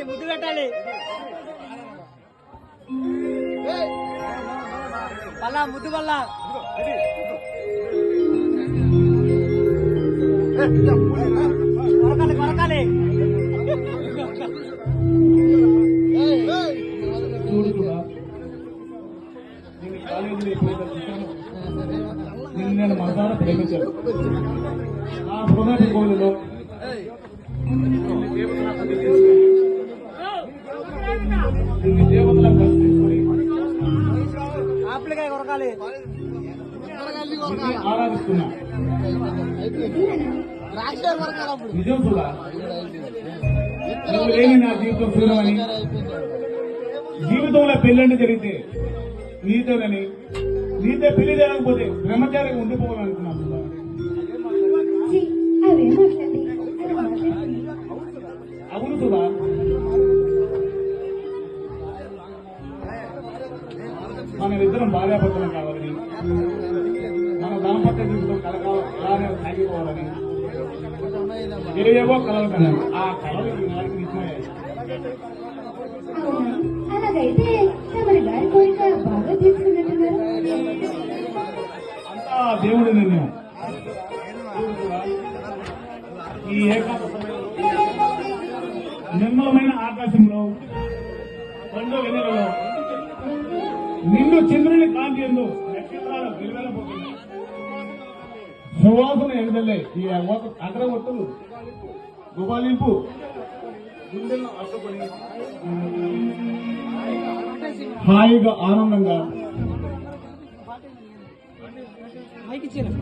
ముద్దు పెట్టాలి పల్లా ముద్దు పల్లా కొరకాలి కొరకాలి నేను మనసారా ప్రేమించాను. ఆ హృదయ కోవిలలో దేవతల ఆపిల్కాయ కొరకాలి ఆరాధిస్తున్నా. నిజం కూడా నువ్వు లేని నా జీవితం శూన్యమని, జీవితంలో పెళ్ళండి జరిగితే నీతోనని, నీతో పెళ్లి జరగకపోతే బ్రహ్మచారిగా ఉండిపోవాలనుకున్నాను. అవును సుధా, మనమిద్దరం భార్యాభర్తలం కావాలని, మన దాంపత్య జీవితం అలానే సాగిపోవాలని ఏవేవో కలలు కన్నాను. ఆ కళలు ఈనాటికి నిజమయ్యాయి. అలాగైతే తమరి గారి కోరిక బాగా తీసుకున్నట్టున్నారు. అంతా దేవుడి నిర్ణయం. ఈ నిర్మలమైన ఆకాశంలో రెండో వెన్నెలలో నిన్ను చంద్రుని కాంతి ఎందు నక్షత్రాలు వెలువెలబోతుంది. సువాసన ఎనదల్లే ఈ అగ్రవత్తులు గుబాలింపు గుండెలను అడ్డుకొని హాయిగా ఆనందంగా మైకి ఇచ్చాను.